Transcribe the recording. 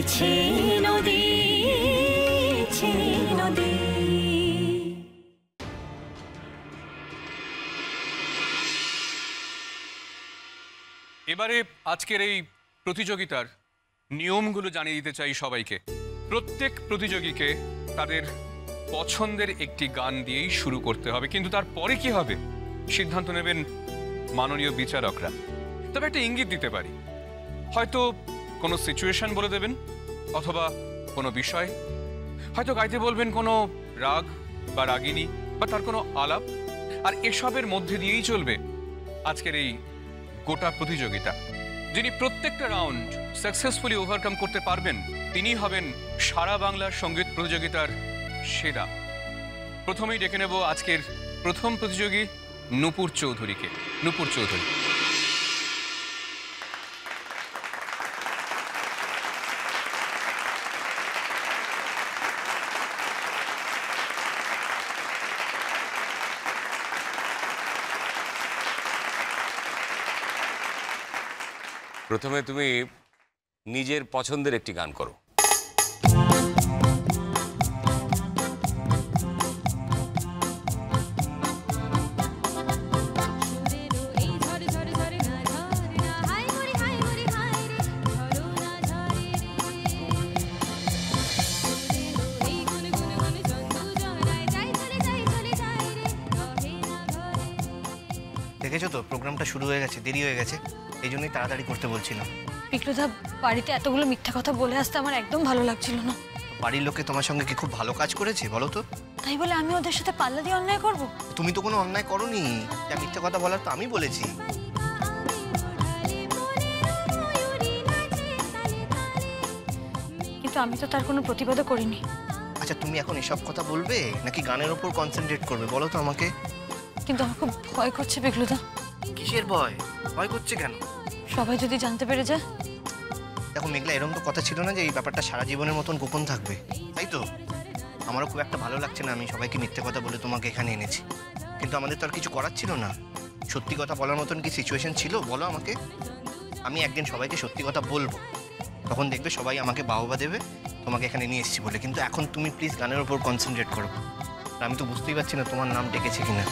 নদী নদী। এবারে আজকের এই প্রতিযোগিতার নিয়মগুলো জানিয়ে দিতে চাই সবাইকে। প্রত্যেক প্রতিযোগীকে তাদের পছন্দের একটি গান দিয়েই শুরু করতে হবে, কিন্তু তারপরে কি হবে সিদ্ধান্ত নেবেন মাননীয় বিচারকরা। তবে একটা ইঙ্গিত দিতে পারি, হয়তো কোনো সিচুয়েশন বলে দেবেন, অথবা কোনো বিষয়, হয়তো গাইতে বলবেন কোনো রাগ বা রাগিনী বা তার কোনো আলাপ, আর এসবের মধ্যে দিয়েই চলবে আজকের এই গোটা প্রতিযোগিতা। যিনি প্রত্যেকটা রাউন্ড সাকসেসফুলি ওভারকাম করতে পারবেন তিনি হবেন সারা বাংলার সঙ্গীত প্রতিযোগিতার সেরা। প্রথমেই ডেকে নেব আজকের প্রথম প্রতিযোগী নূপুর চৌধুরীকে। নূপুর চৌধুরী, প্রথমে তুমি নিজের পছন্দের একটি গান করো। দেখেছো তো প্রোগ্রামটা শুরু হয়ে গেছে, দেরি হয়ে গেছে, এই জন্যই তাড়াতাড়ি করতে বলছিলাম। বিক্রুদা, বাড়িতে এতগুলো মিথ্যা কথা বলে আসতে আমার একদম ভালো লাগছিল না। বাড়ির লোকে তোমার সঙ্গে কি খুব ভালো কাজ করেছে বলো তো? তাই বলে আমি ওদের সাথে পাল্লা দিয়ে অন্যায় করব? তুমি তো কোনো অন্যায় করোনি, যা মিথ্যা কথা বলার তো আমি বলেছি। কিন্তু আমি তো তার কোনো প্রতিবাদও করিনি। আচ্ছা, তুমি এখন এসব কথা বলবে নাকি গানের ওপর কনসেন্ট্রেট করবে বলো তো আমাকে? কিন্তু আমার খুব ভয় করছে বিক্রুদা। কিসের ভয়? ভয় করছে কেন? সবাই যদি জানতে পেরে যায়। দেখো মেঘলা, এরকম তো কথা ছিল না যে এই ব্যাপারটা সারা জীবনের মতন গোপন থাকবে, তাই তো? আমারও খুব একটা ভালো লাগছে না আমি সবাইকে মিথ্যে কথা বলে তোমাকে এখানে এনেছি, কিন্তু আমাদের তো আর কিছু করার ছিল না। সত্যি কথা বলার মতন কি সিচুয়েশন ছিল বলো আমাকে? আমি একদিন সবাইকে সত্যি কথা বলবো, তখন দেখবে সবাই আমাকে বাহবা দেবে তোমাকে এখানে নিয়ে এসেছি বলে। কিন্তু এখন তুমি প্লিজ গানের ওপর কনসেন্ট্রেট করো। আমি তো বুঝতেই পারছি না তোমার নাম ডেকেছে কিনা।